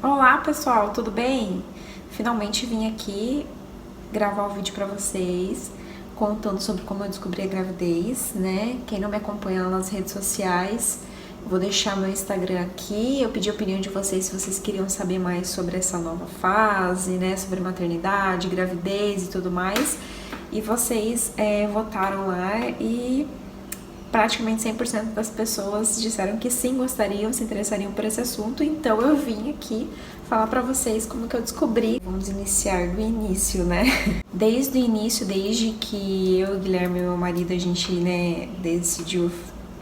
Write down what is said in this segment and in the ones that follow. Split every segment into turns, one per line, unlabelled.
Olá pessoal, tudo bem? Finalmente vim aqui gravar o vídeo pra vocês contando sobre como eu descobri a gravidez, né? Quem não me acompanha lá nas redes sociais, vou deixar meu Instagram aqui. Eu pedi a opinião de vocês se vocês queriam saber mais sobre essa nova fase, né? Sobre maternidade, gravidez e tudo mais. E vocês votaram lá e praticamente 100% das pessoas disseram que sim, gostariam, se interessariam por esse assunto. Então eu vim aqui falar pra vocês como que eu descobri. Vamos iniciar do início, né? Desde o início, desde que eu, Guilherme, meu marido, a gente, né, decidiu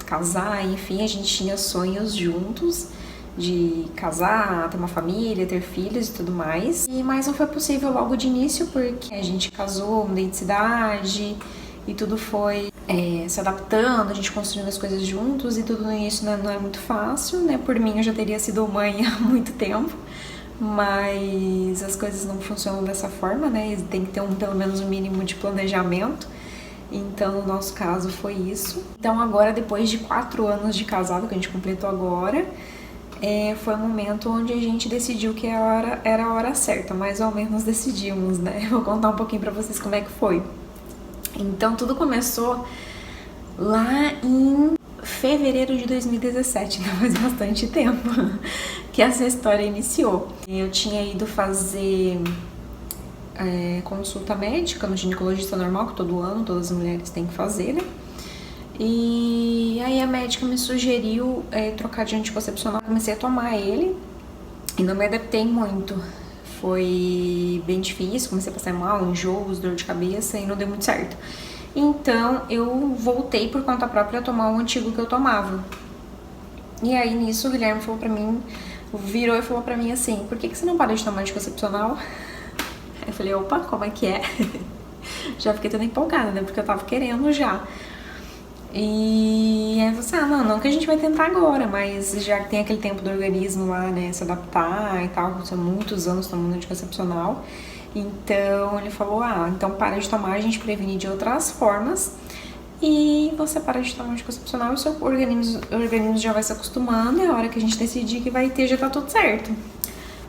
casar, enfim, a gente tinha sonhos juntos de casar, ter uma família, ter filhos e tudo mais. Mas não foi possível logo de início porque a gente casou, mudei de cidade e tudo foi se adaptando, a gente construindo as coisas juntos e tudo no início não é muito fácil, né? Por mim eu já teria sido mãe há muito tempo, mas as coisas não funcionam dessa forma, né? Tem que ter pelo menos um mínimo de planejamento. Então, no nosso caso, foi isso. Então, agora, depois de 4 anos de casado, que a gente completou agora, foi o momento onde a gente decidiu que era a hora certa, mais ou menos decidimos, né? Vou contar um pouquinho pra vocês como é que foi. Então, tudo começou lá em fevereiro de 2017, então faz bastante tempo que essa história iniciou. Eu tinha ido fazer consulta médica no ginecologista normal, que todo ano todas as mulheres têm que fazer, né? E aí a médica me sugeriu trocar de anticoncepcional. Comecei a tomar ele e não me adaptei muito. Foi bem difícil, comecei a passar mal, enjoos, dor de cabeça e não deu muito certo. Então eu voltei por conta própria a tomar o antigo que eu tomava. E aí nisso o Guilherme falou pra mim, virou e falou pra mim assim: por que você não para de tomar anticoncepcional? Eu falei: opa, como é que é? Já fiquei toda empolgada, né? Porque eu tava querendo já. E aí você, não que a gente vai tentar agora, mas já que tem aquele tempo do organismo lá, né, se adaptar e tal, são muitos anos tomando anticoncepcional. Então ele falou: então para de tomar, a gente previne de outras formas. E você para de tomar anticoncepcional e o seu organismo já vai se acostumando, e a hora que a gente decidir que vai ter, já tá tudo certo.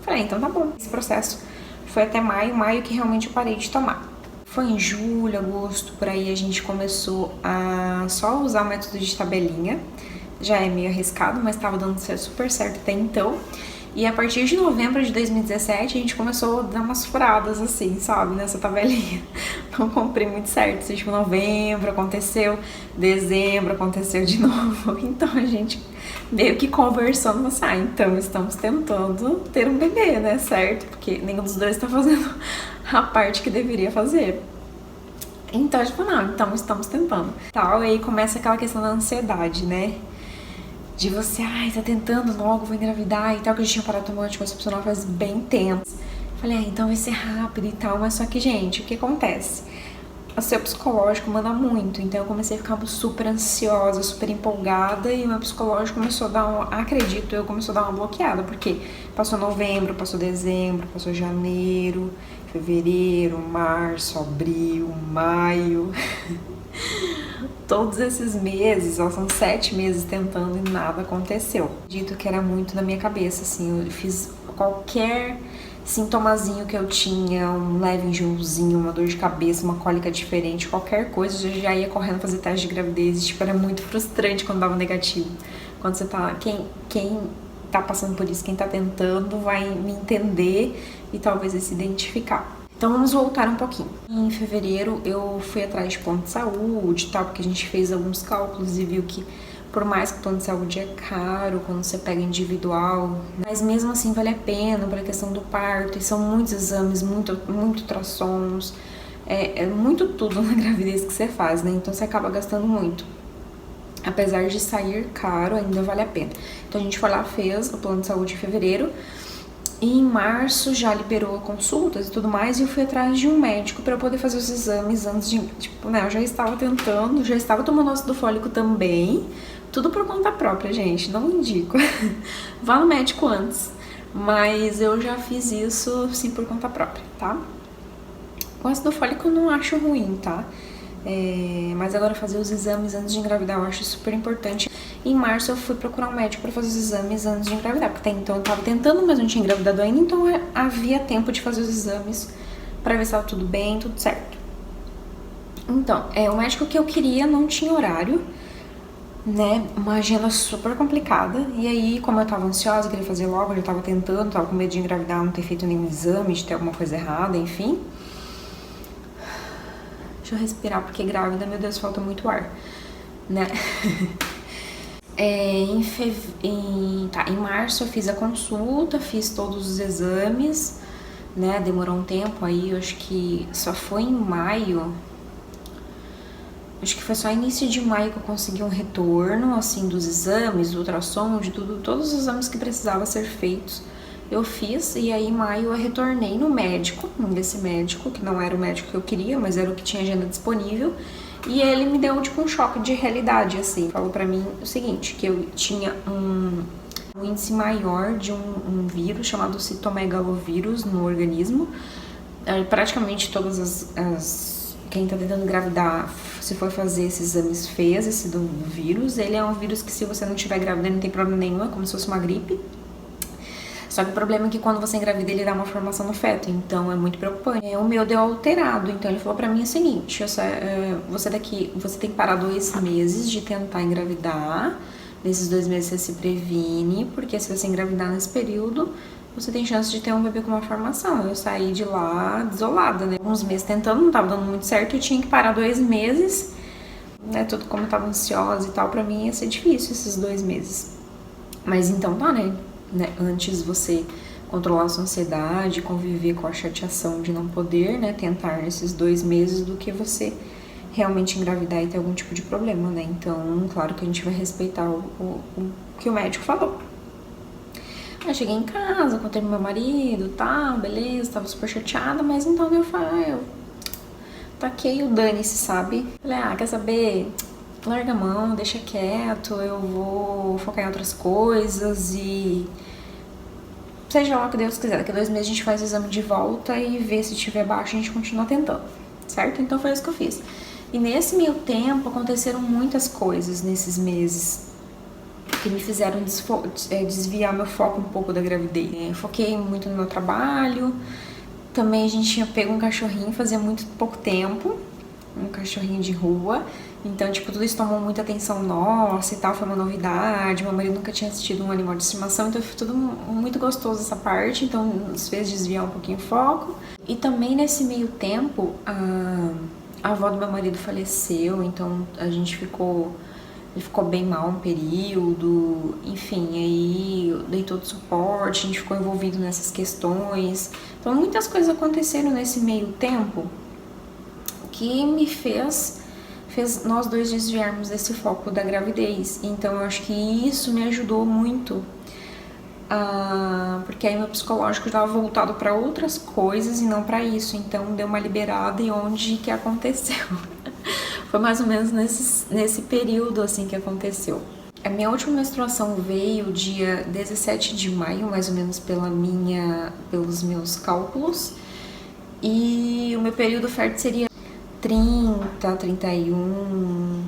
Falei: então tá bom. Esse processo foi até maio que realmente eu parei de tomar. Foi em julho, agosto, por aí a gente começou a só usar o método de tabelinha. Já é meio arriscado, mas estava dando super certo até então. E a partir de novembro de 2017 a gente começou a dar umas furadas assim, sabe, nessa tabelinha. Não comprei muito certo. Tipo, novembro aconteceu, dezembro aconteceu de novo. Então a gente meio que conversando assim: então estamos tentando ter um bebê, né, certo? Porque nenhum dos dois tá fazendo a parte que deveria fazer. Então a gente falou: então estamos tentando. Tal, e aí começa aquela questão da ansiedade, né? De você, tá tentando logo, vou engravidar e tal, que a gente tinha parado de tomar anticoncepcional faz bem tempo. Falei: então vai ser rápido e tal, mas só que, gente, o que acontece? O seu psicológico manda muito, então eu comecei a ficar super ansiosa, super empolgada, e o meu psicológico começou a dar começou a dar uma bloqueada, porque passou novembro, passou dezembro, passou janeiro, fevereiro, março, abril, maio. Todos esses meses, são 7 meses tentando e nada aconteceu. Dito que era muito na minha cabeça, assim, eu fiz qualquer sintomazinho que eu tinha, um leve enjoozinho, uma dor de cabeça, uma cólica diferente, qualquer coisa, eu já ia correndo fazer teste de gravidez. Tipo, era muito frustrante quando dava negativo. Quando você tá, quem tá passando por isso, quem tá tentando, vai me entender e talvez se identificar. Então vamos voltar um pouquinho. Em fevereiro eu fui atrás de plano de saúde e tal, porque a gente fez alguns cálculos e viu que por mais que o plano de saúde é caro quando você pega individual, mas mesmo assim vale a pena para a questão do parto, e são muitos exames, muito ultrassons, é muito tudo na gravidez que você faz, né? Então você acaba gastando muito. Apesar de sair caro, ainda vale a pena. Então a gente foi lá, fez o plano de saúde em fevereiro. E em março já liberou consultas e tudo mais, e eu fui atrás de um médico para poder fazer os exames antes de, tipo, né, eu já estava tentando, já estava tomando ácido fólico também, tudo por conta própria, gente, não indico. Vá no médico antes, mas eu já fiz isso, sim, por conta própria, tá? O ácido fólico eu não acho ruim, tá? Mas agora fazer os exames antes de engravidar eu acho super importante. Em março eu fui procurar um médico para fazer os exames antes de engravidar, porque até então eu tava tentando, mas não tinha engravidado ainda, então havia tempo de fazer os exames para ver se tava tudo bem, tudo certo. Então, o médico que eu queria não tinha horário, né, uma agenda super complicada, e aí, como eu tava ansiosa, queria fazer logo, eu já tava tentando, tava com medo de engravidar, não ter feito nenhum exame, de ter alguma coisa errada, enfim. Deixa eu respirar, porque grávida, meu Deus, falta muito ar, né? Em março eu fiz a consulta, fiz todos os exames, né, demorou um tempo aí, eu acho que só foi em maio. Acho que foi só início de maio que eu consegui um retorno, assim, dos exames, do ultrassom, de tudo, todos os exames que precisavam ser feitos, eu fiz. E aí, em maio, eu retornei no médico, desse médico, que não era o médico que eu queria, mas era o que tinha agenda disponível. E ele me deu, tipo, um choque de realidade, assim. Falou pra mim o seguinte, que eu tinha um índice maior de um vírus chamado citomegalovírus no organismo. Praticamente todas quem tá tentando engravidar, se for fazer esses exames, fez esse do vírus. Ele é um vírus que, se você não tiver grávida, não tem problema nenhum, é como se fosse uma gripe. Só que o problema é que quando você engravida, ele dá uma formação no feto, então é muito preocupante. O meu deu alterado, então ele falou pra mim o seguinte, você tem que parar 2 meses de tentar engravidar, nesses 2 meses você se previne, porque se você engravidar nesse período, você tem chance de ter um bebê com uma formação. Eu saí de lá desolada, né? Uns meses tentando, não tava dando muito certo, eu tinha que parar 2 meses, né? Tudo como eu tava ansiosa e tal, pra mim ia ser difícil esses 2 meses. Mas então tá, né? Antes você controlar a sua ansiedade, conviver com a chateação de não poder, né? Tentar nesses 2 meses, do que você realmente engravidar e ter algum tipo de problema, né? Então, claro que a gente vai respeitar o que o médico falou. Aí cheguei em casa, contei pro meu marido, tá, beleza, tava super chateada, mas então eu taquei o dane-se, sabe? Falei, quer saber? Larga a mão, deixa quieto, eu vou focar em outras coisas e seja lá o que Deus quiser. Daqui a 2 meses a gente faz o exame de volta e vê se tiver baixo, a gente continua tentando, certo? Então foi isso que eu fiz. E nesse meio tempo aconteceram muitas coisas nesses meses que me fizeram desviar meu foco um pouco da gravidez. Foquei muito no meu trabalho. Também a gente tinha pego um cachorrinho fazia muito pouco tempo, um cachorrinho de rua. Então, tipo, tudo isso tomou muita atenção nossa e tal, foi uma novidade. Meu marido nunca tinha assistido um animal de estimação, então foi tudo muito gostoso essa parte. Então, nos fez desviar um pouquinho o foco. E também nesse meio tempo, a avó do meu marido faleceu, então ele ficou bem mal um período, enfim, aí eu dei todo o suporte, a gente ficou envolvido nessas questões. Então muitas coisas aconteceram nesse meio tempo que me fez nós dois desviarmos desse foco da gravidez. Então eu acho que isso me ajudou muito, porque aí meu psicológico estava voltado para outras coisas e não para isso, então deu uma liberada. E onde que aconteceu? Foi mais ou menos nesse período, assim, que aconteceu. A minha última menstruação veio dia 17 de maio, mais ou menos pelos meus cálculos. E o meu período fértil seria 30, 31,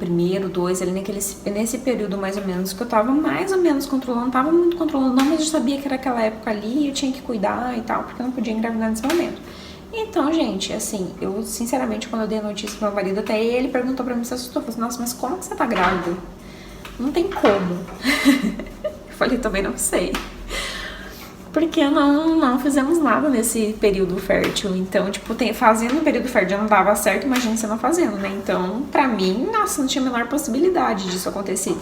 primeiro, 2, ali nesse período mais ou menos, que eu tava mais ou menos controlando, tava muito controlando, não, mas eu sabia que era aquela época ali, eu tinha que cuidar e tal, porque eu não podia engravidar nesse momento. Então, gente, assim, eu sinceramente, quando eu dei a notícia pro meu marido, até ele perguntou pra mim, se assustou, falou assim, nossa, mas como que você tá grávida? Não tem como. Eu falei, também não sei. Porque não fizemos nada nesse período fértil. Então, tipo, fazendo no período fértil já não dava certo, imagina você não fazendo, né? Então, pra mim, nossa, não tinha a menor possibilidade disso acontecer.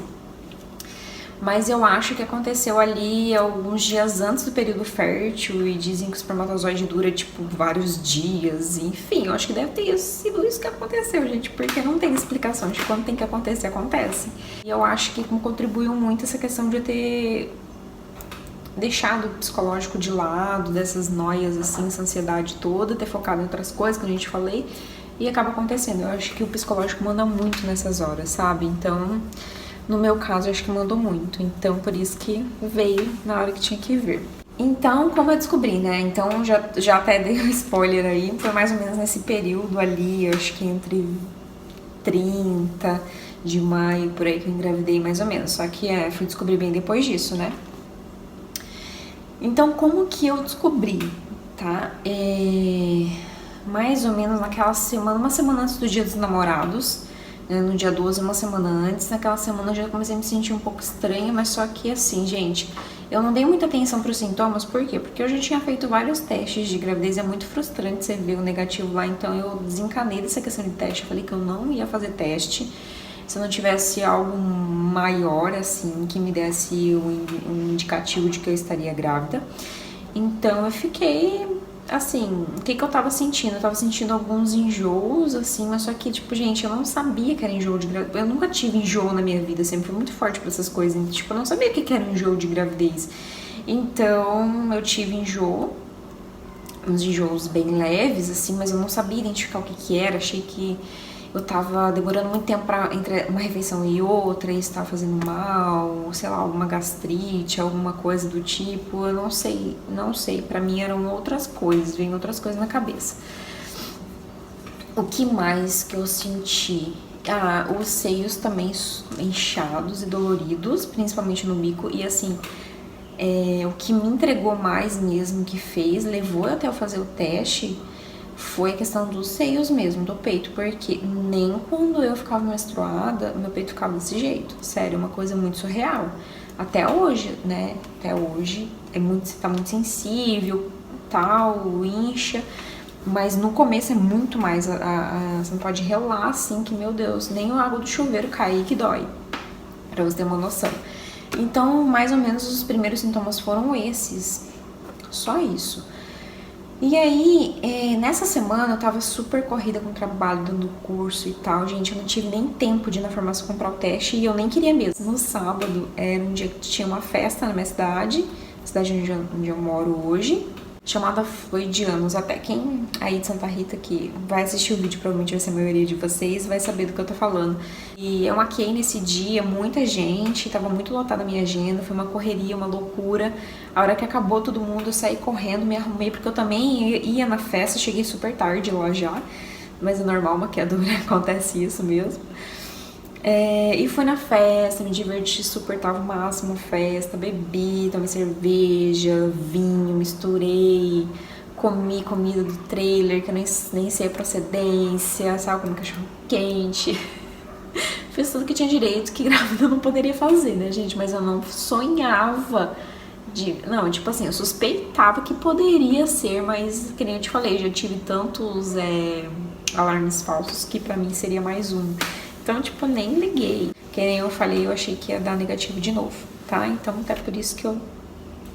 Mas eu acho que aconteceu ali alguns dias antes do período fértil, e dizem que o espermatozoide dura, tipo, vários dias. Enfim, eu acho que deve ter sido isso que aconteceu, gente, porque não tem explicação de quando tem que acontecer, acontece. E eu acho que contribuiu muito essa questão de eu ter deixado o psicológico de lado, dessas noias, assim, essa ansiedade toda, ter focado em outras coisas, que a gente falei, e acaba acontecendo. Eu acho que o psicológico manda muito nessas horas, sabe? Então, no meu caso, eu acho que mandou muito. Então, por isso que veio na hora que tinha que vir. Então, como eu descobri, né? Então, já até dei um spoiler aí, foi mais ou menos nesse período ali, eu acho que entre 30 de maio, por aí que eu engravidei mais ou menos. Só que fui descobrir bem depois disso, né? Então, como que eu descobri, tá? Mais ou menos naquela semana, uma semana antes do Dia dos Namorados, né, no dia 12, uma semana antes. Naquela semana eu já comecei a me sentir um pouco estranha, mas só que assim, gente, eu não dei muita atenção pros sintomas, por quê? Porque eu já tinha feito vários testes de gravidez, é muito frustrante você ver o negativo lá, então eu desencanei dessa questão de teste, eu falei que eu não ia fazer teste se não tivesse algo maior, assim, que me desse um indicativo de que eu estaria grávida. Então eu fiquei, assim, o que eu tava sentindo? Eu tava sentindo alguns enjoos, assim, mas só que, tipo, gente, eu não sabia que era enjoo de gravidez. Eu nunca tive enjoo na minha vida, sempre fui muito forte pra essas coisas. Então, tipo, eu não sabia o que era um enjoo de gravidez. Então eu tive enjoo, uns enjoos bem leves, assim, mas eu não sabia identificar o que era. Achei que eu tava demorando muito tempo entre uma refeição e outra, e isso tava fazendo mal, sei lá, alguma gastrite, alguma coisa do tipo, eu não sei, pra mim eram outras coisas, vem outras coisas na cabeça. O que mais que eu senti? Os seios também inchados e doloridos, principalmente no bico, e assim, o que me entregou mais mesmo, que levou até eu fazer o teste, foi a questão dos seios mesmo, do peito, porque nem quando eu ficava menstruada, meu peito ficava desse jeito. Sério, uma coisa muito surreal. Até hoje, né? Até hoje, tá muito sensível, tal, incha. Mas no começo é muito mais, você não pode relar assim, que meu Deus, nem a água do chuveiro cair que dói. Pra você ter uma noção. Então, mais ou menos, os primeiros sintomas foram esses. Só isso. E aí, nessa semana eu tava super corrida com o trabalho, dando curso e tal, gente, eu não tive nem tempo de ir na farmácia comprar o teste e eu nem queria mesmo. No sábado, era um dia que tinha uma festa na minha cidade onde eu moro hoje, chamada Foi de Anos. Até quem aí de Santa Rita que vai assistir o vídeo, provavelmente vai ser a maioria de vocês, vai saber do que eu tô falando. E eu maquiei nesse dia, muita gente, tava muito lotada a minha agenda, foi uma correria, uma loucura. A hora que acabou todo mundo, eu saí correndo, me arrumei, porque eu também ia na festa, cheguei super tarde lá já, mas é normal, maquiadora, acontece isso mesmo. E fui na festa, me diverti super, tava o máximo festa, bebi, tomei cerveja, vinho, misturei, comi comida do trailer, que eu nem sei a procedência, sabe, comi cachorro quente. Fiz tudo que tinha direito, que grávida eu não poderia fazer, né, gente? Mas eu não sonhava Não, tipo assim, eu suspeitava que poderia ser, mas, que nem eu te falei, já tive tantos alarmes falsos que pra mim seria mais um. Então, tipo, nem liguei. Que nem eu falei, eu achei que ia dar negativo de novo, tá? Então, até por isso que eu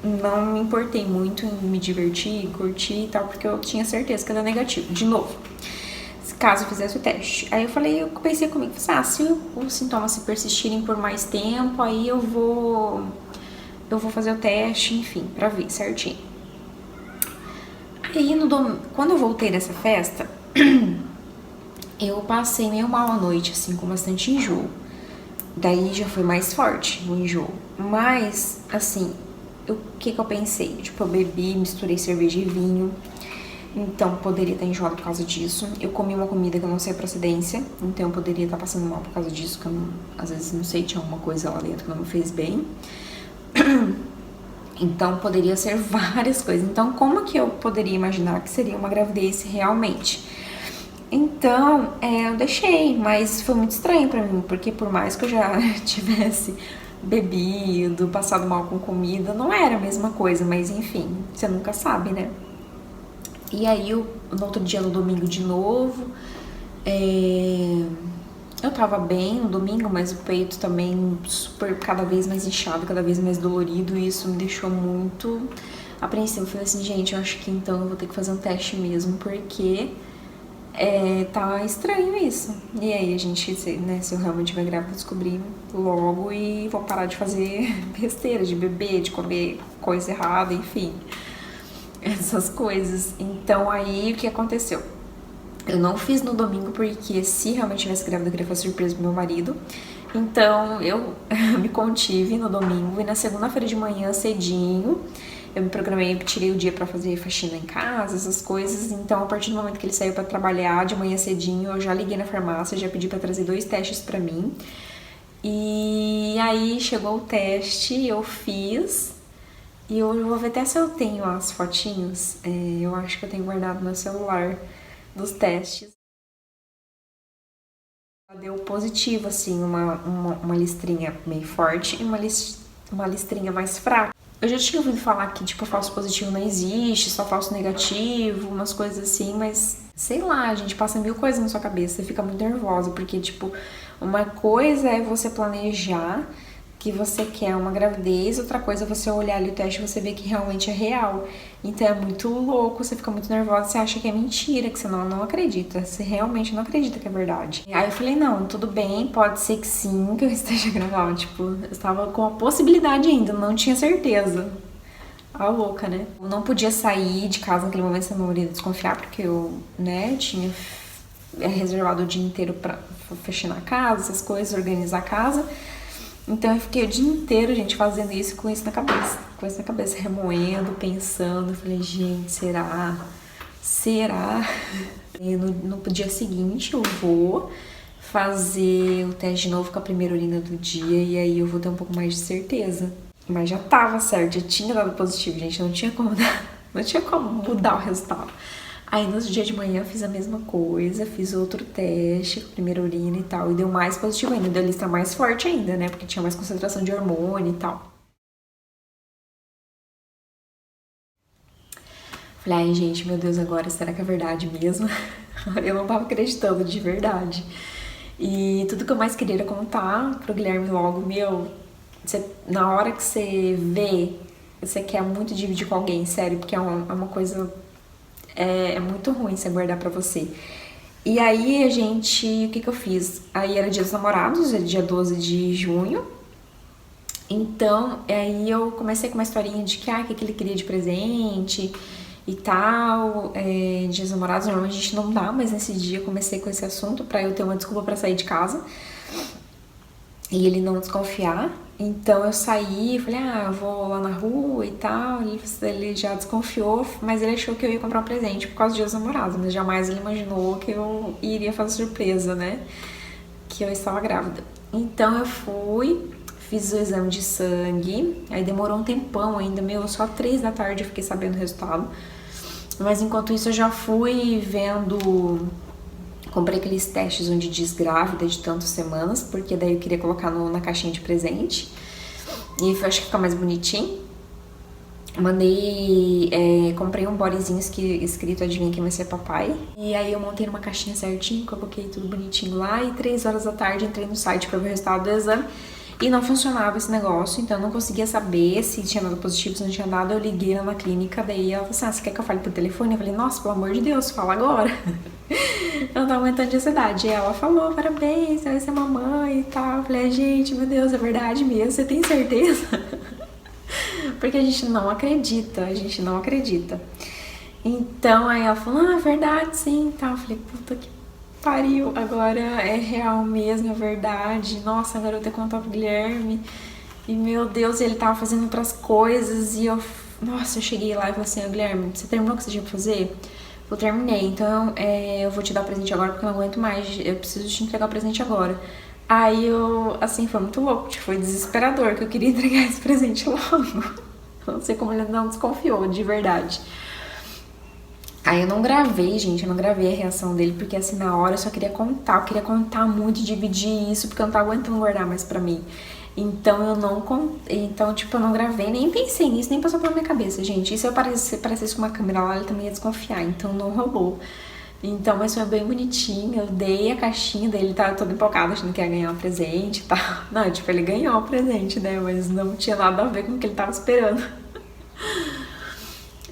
não me importei muito em me divertir, curtir e tal, porque eu tinha certeza que ia dar negativo, de novo, caso eu fizesse o teste. Aí eu pensei comigo, se os sintomas se persistirem por mais tempo, aí eu vou fazer o teste, enfim, pra ver certinho. Aí, quando eu voltei dessa festa, eu passei meio mal à noite, assim, com bastante enjoo. Daí já foi mais forte o enjoo. Mas, assim, o que eu pensei? Tipo, eu bebi, misturei cerveja e vinho. Então, poderia estar enjoado por causa disso. Eu comi uma comida que eu não sei a procedência. Então, eu poderia estar passando mal por causa disso. Que eu às vezes, não sei, tinha alguma coisa lá dentro que não me fez bem. Então, poderia ser várias coisas. Então, como que eu poderia imaginar que seria uma gravidez realmente? Então, eu deixei, mas foi muito estranho pra mim, porque por mais que eu já tivesse bebido, passado mal com comida, não era a mesma coisa, mas enfim, você nunca sabe, né? E aí, no outro dia, no domingo de novo, eu tava bem no domingo, mas o peito também super, cada vez mais inchado, cada vez mais dolorido, e isso me deixou muito apreensiva. Eu falei assim, gente, eu acho que então eu vou ter que fazer um teste mesmo, porque tá estranho isso. E aí a gente, né, se eu realmente estiver grávida, descobrir logo e vou parar de fazer besteira, de beber, de comer coisa errada, enfim, essas coisas. Então aí o que aconteceu? Eu não fiz no domingo porque se realmente tivesse grávida eu queria fazer surpresa pro meu marido. Então eu me contive no domingo e na segunda-feira de manhã cedinho eu me programei, tirei o dia pra fazer faxina em casa, essas coisas. Então, a partir do momento que ele saiu pra trabalhar, de manhã cedinho, eu já liguei na farmácia, já pedi pra trazer 2 testes pra mim. E aí chegou o teste, eu fiz. E eu vou ver até se eu tenho as fotinhos. Eu acho que eu tenho guardado no meu celular dos testes. Deu positivo, assim, uma listrinha meio forte e uma listrinha mais fraca. Eu já tinha ouvido falar que, tipo, falso positivo não existe, só falso negativo, umas coisas assim, mas sei lá, a gente passa 1000 coisas na sua cabeça, você fica muito nervosa, porque, tipo, uma coisa é você planejar que você quer uma gravidez, outra coisa é você olhar ali o teste e você ver que realmente é real. Então é muito louco, você fica muito nervosa, você acha que é mentira, que você não acredita, você realmente não acredita que é verdade. Aí eu falei, não, tudo bem, pode ser que sim, que eu esteja gravando, tipo, eu estava com a possibilidade ainda, não tinha certeza. A louca, né? Eu não podia sair de casa naquele momento, senão eu iria desconfiar, porque eu, né, tinha reservado o dia inteiro pra fechar na casa, essas coisas, organizar a casa. Então eu fiquei o dia inteiro, gente, fazendo isso com isso na cabeça. Com isso na cabeça, remoendo, pensando. Eu falei, gente, será? Será? E no dia seguinte eu vou fazer o teste de novo com a primeira urina do dia. E aí eu vou ter um pouco mais de certeza. Mas já tava certo, já tinha dado positivo, gente. Não tinha como mudar o resultado. Aí no dia de manhã eu fiz a mesma coisa, fiz outro teste, primeira urina e tal, e deu mais positivo ainda, deu a lista mais forte ainda, né, porque tinha mais concentração de hormônio e tal. Falei, ai gente, meu Deus, agora será que é verdade mesmo? Eu não tava acreditando de verdade. E tudo que eu mais queria era contar pro Guilherme logo, na hora que você vê, você quer muito dividir com alguém, sério, porque é uma coisa... É muito ruim você guardar pra você. E aí o que eu fiz? Aí era dia dos namorados, dia 12 de junho. Então, aí eu comecei com uma historinha de que ele queria de presente e tal. Dia dos namorados, normalmente a gente não dá, mas nesse dia eu comecei com esse assunto pra eu ter uma desculpa pra sair de casa. E ele não desconfiar. Então eu saí, falei, eu vou lá na rua e tal. Ele já desconfiou, mas ele achou que eu ia comprar um presente por causa dos dias namorados. Mas jamais ele imaginou que eu iria fazer surpresa, né? Que eu estava grávida. Então eu fui, fiz o exame de sangue. Aí demorou um tempão ainda, só 3 da tarde eu fiquei sabendo o resultado. Mas enquanto isso eu já fui vendo... Comprei aqueles testes onde diz grávida de tantas semanas, porque daí eu queria colocar na caixinha de presente. E eu acho que fica mais bonitinho. Comprei um bodyzinho escrito adivinha quem vai ser papai. E aí eu montei numa caixinha certinho, coloquei tudo bonitinho lá. E 3 horas da tarde entrei no site pra ver o resultado do exame. E não funcionava esse negócio, então eu não conseguia saber se tinha dado positivo, se não tinha dado. Eu liguei lá na clínica, daí ela falou assim, você quer que eu fale por telefone? Eu falei, nossa, pelo amor de Deus, fala agora. Eu não tava aguentando de ansiedade. E ela falou, parabéns, você vai ser mamãe e tal. Eu falei, gente, meu Deus, é verdade mesmo, você tem certeza? Porque a gente não acredita. Então, aí ela falou, é verdade, sim, e tal. Eu falei, puta que pariu, agora é real mesmo, é verdade. Nossa, agora eu tenho que contar pro Guilherme. E meu Deus, ele tava fazendo outras coisas e eu cheguei lá e falei assim, Guilherme, você terminou o que você tinha que fazer? Eu terminei, então eu vou te dar o presente agora porque eu não aguento mais, eu preciso te entregar o presente agora. Aí foi muito louco, foi desesperador que eu queria entregar esse presente logo. Não sei como ele não desconfiou, de verdade. Aí eu não gravei a reação dele, porque assim, na hora eu só queria contar, eu queria contar muito e dividir isso, porque eu não tava aguentando guardar mais pra mim. Então eu não gravei, nem pensei nisso, nem passou pela minha cabeça, gente. E se eu parecesse com uma câmera lá, ele também ia desconfiar, então não rolou. Então, mas foi bem bonitinho, eu dei a caixinha dele, tava todo empolgado, achando que ia ganhar um presente e tal. Não, ele ganhou o presente, né, mas não tinha nada a ver com o que ele tava esperando.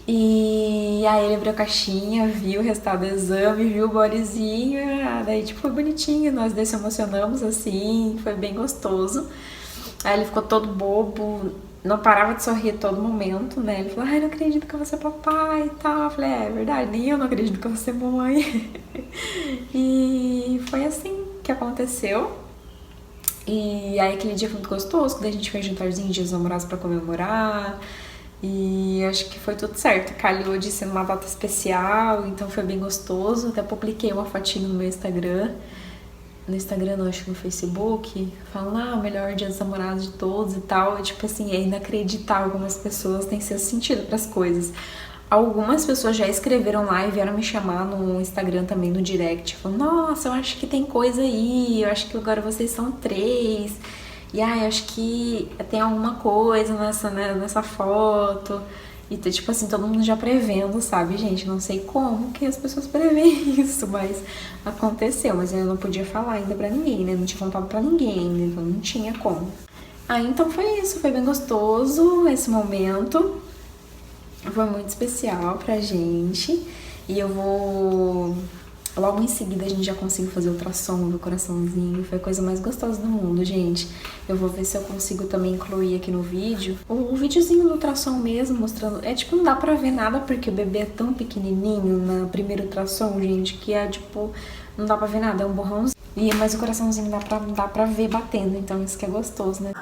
E aí ele abriu a caixinha, viu o resultado do exame, viu o bodyzinho, daí foi bonitinho, nós dois se emocionamos assim, foi bem gostoso. Aí ele ficou todo bobo, não parava de sorrir a todo momento, né? Ele falou, não acredito que eu vou ser papai e tal. Eu falei, é verdade, nem eu não acredito que eu vou ser mamãe. E foi assim que aconteceu. E aí aquele dia foi muito gostoso, daí a gente fez jantarzinho de dias namorados pra comemorar. E acho que foi tudo certo. Calhou de ser uma data especial, então foi bem gostoso. Até publiquei uma fotinho no meu Instagram. No Instagram, não, acho que no Facebook, falando, o melhor dia dos namorados de todos e tal. E, tipo assim, é inacreditável como as pessoas têm seu sentido pras coisas. Algumas pessoas já escreveram lá e vieram me chamar no Instagram também, no direct, falando, nossa, eu acho que tem coisa aí, eu acho que agora vocês são 3. E eu acho que tem alguma coisa nessa foto. E tipo assim, todo mundo já prevendo, sabe, gente? Não sei como que as pessoas preveem isso, mas aconteceu. Mas eu não podia falar ainda pra ninguém, né? Não tinha contado pra ninguém ainda, então não tinha como. Então foi isso, foi bem gostoso esse momento. Foi muito especial pra gente. E eu vou... Logo em seguida a gente já conseguiu fazer ultrassom do coraçãozinho. Foi a coisa mais gostosa do mundo, gente. Eu vou ver se eu consigo também incluir aqui no vídeo o videozinho do ultrassom mesmo, mostrando... tipo, não dá pra ver nada porque o bebê é tão pequenininho na primeira ultrassom, gente, que tipo... Não dá pra ver nada, é um borrãozinho. Mas o coraçãozinho dá pra ver batendo, então isso que é gostoso, né?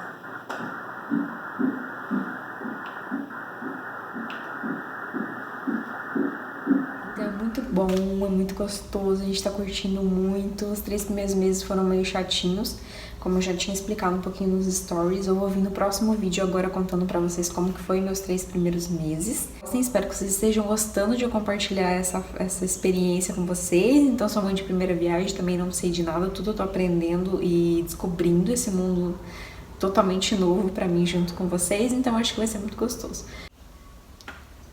Bom, é muito gostoso, a gente tá curtindo muito. Os 3 primeiros meses foram meio chatinhos, como eu já tinha explicado um pouquinho nos stories. Eu vou vir no próximo vídeo agora contando pra vocês como que foi meus 3 primeiros meses. Espero que vocês estejam gostando de eu compartilhar essa experiência com vocês. Então, sou mãe de primeira viagem, também não sei de nada, tudo eu tô aprendendo e descobrindo esse mundo totalmente novo pra mim junto com vocês, então acho que vai ser muito gostoso.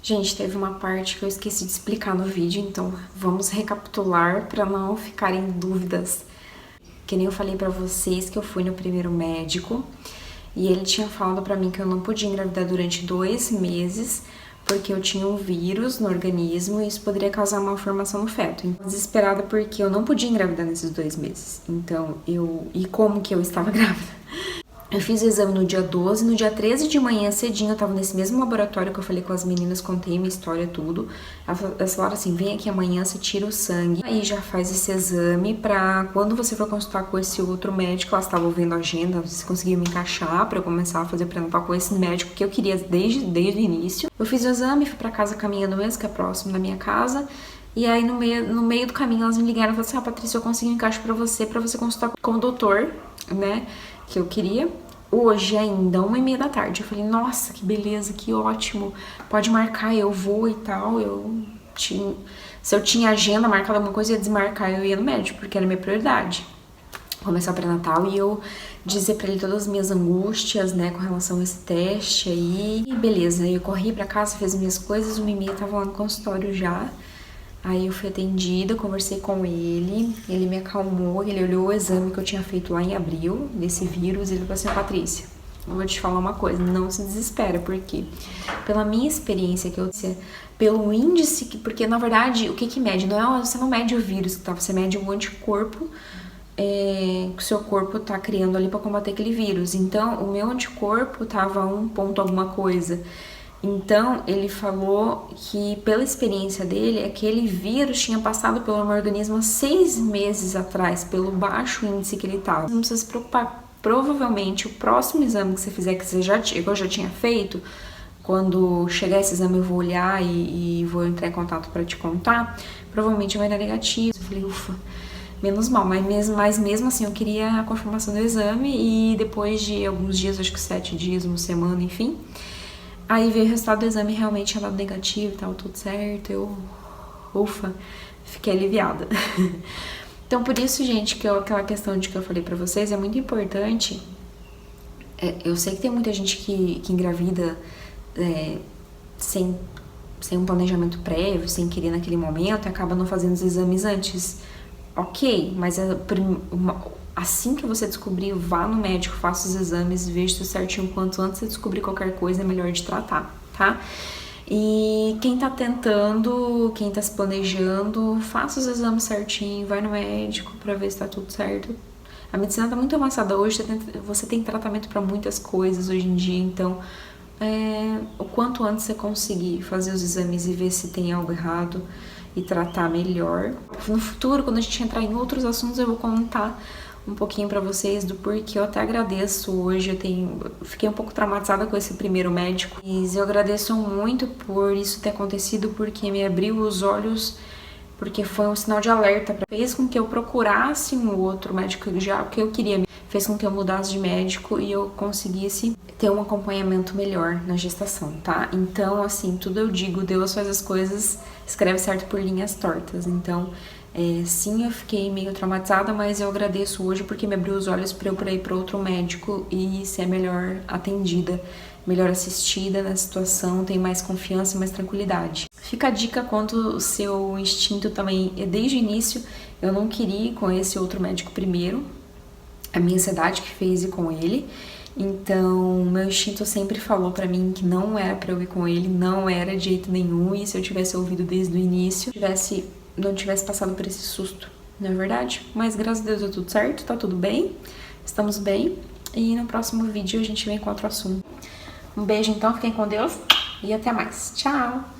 Gente, teve uma parte que eu esqueci de explicar no vídeo, então vamos recapitular para não ficarem dúvidas. Que nem eu falei pra vocês que eu fui no primeiro médico e ele tinha falado pra mim que eu não podia engravidar durante 2 meses porque eu tinha um vírus no organismo e isso poderia causar uma malformação no feto. Então, desesperada porque eu não podia engravidar nesses 2 meses. Então, E como que eu estava grávida? Eu fiz o exame no dia 12, no dia 13 de manhã cedinho, eu tava nesse mesmo laboratório que eu falei com as meninas, contei minha história, tudo. Elas falaram assim, vem aqui amanhã, você tira o sangue, aí já faz esse exame pra quando você for consultar com esse outro médico, elas estavam vendo a agenda, vocês conseguiram me encaixar pra eu começar a fazer pré-natal com esse médico que eu queria desde o início. Eu fiz o exame, fui pra casa caminhando mesmo, que é próximo da minha casa. E aí, no meio do caminho, elas me ligaram e falaram assim, Patrícia, eu consegui um encaixe pra você consultar com o doutor, né, que eu queria. Hoje ainda, 1h30 da tarde. Eu falei, nossa, que beleza, que ótimo. Pode marcar, eu vou e tal. Se eu tinha agenda marcada alguma coisa, eu ia desmarcar, eu ia no médico, porque era minha prioridade. Começar o pré-natal e eu dizer pra ele todas as minhas angústias, né, com relação a esse teste aí. E beleza, eu corri pra casa, fiz as minhas coisas, 1h30 tava lá no consultório já. Aí eu fui atendida, conversei com ele me acalmou, ele olhou o exame que eu tinha feito lá em abril, desse vírus, e ele falou assim, Patrícia, eu vou te falar uma coisa, não se desespera, porque pela minha experiência que eu tinha, pelo índice, porque na verdade, o que mede? Você não mede o vírus, tá? Você mede o anticorpo que o seu corpo tá criando ali pra combater aquele vírus. Então, o meu anticorpo tava 1 ponto alguma coisa. Então, ele falou que, pela experiência dele, aquele vírus tinha passado pelo meu organismo há 6 meses atrás, pelo baixo índice que ele estava. Não precisa se preocupar. Provavelmente, o próximo exame que você fizer, que eu já tinha feito, quando chegar esse exame eu vou olhar e vou entrar em contato para te contar, provavelmente vai dar negativo. Eu falei, ufa, menos mal, mas mesmo assim eu queria a confirmação do exame e depois de alguns dias, acho que 7 dias, 1 semana, enfim... Aí veio o resultado do exame, realmente tinha dado negativo e tal, tudo certo, ufa, fiquei aliviada. Então, por isso, gente, que aquela questão de que eu falei pra vocês é muito importante. Eu sei que tem muita gente que engravida sem um planejamento prévio, sem querer naquele momento, e acaba não fazendo os exames antes. Ok, mas assim que você descobrir, vá no médico, faça os exames, veja tudo certinho quanto antes de descobrir qualquer coisa é melhor de tratar, tá? E quem tá tentando, quem tá se planejando, faça os exames certinho, vai no médico pra ver se tá tudo certo. A medicina tá muito avançada hoje, você tem tratamento pra muitas coisas hoje em dia, então o quanto antes você conseguir fazer os exames e ver se tem algo errado e tratar melhor. No futuro, quando a gente entrar em outros assuntos, eu vou contar um pouquinho pra vocês do porquê eu até agradeço hoje. Fiquei um pouco traumatizada com esse primeiro médico, mas eu agradeço muito por isso ter acontecido, porque me abriu os olhos, porque foi um sinal de alerta, fez com que eu procurasse um outro médico, já o que eu queria, fez com que eu mudasse de médico e eu conseguisse ter um acompanhamento melhor na gestação, tá? Então, assim, tudo eu digo, Deus faz as coisas, escreve certo por linhas tortas. Então, sim, eu fiquei meio traumatizada, mas eu agradeço hoje porque me abriu os olhos para eu ir para outro médico e ser melhor atendida, melhor assistida na situação, ter mais confiança e mais tranquilidade. Fica a dica quanto o seu instinto também. Desde o início, eu não queria ir com esse outro médico primeiro, a minha ansiedade que fez ir com ele. Então, meu instinto sempre falou pra mim que não era pra eu ir com ele, não era de jeito nenhum, e se eu tivesse ouvido desde o início, não tivesse passado por esse susto, não é verdade? Mas graças a Deus deu tudo certo, tá tudo bem, estamos bem, e no próximo vídeo a gente vem com outro assunto. Um beijo então, fiquem com Deus, e até mais. Tchau!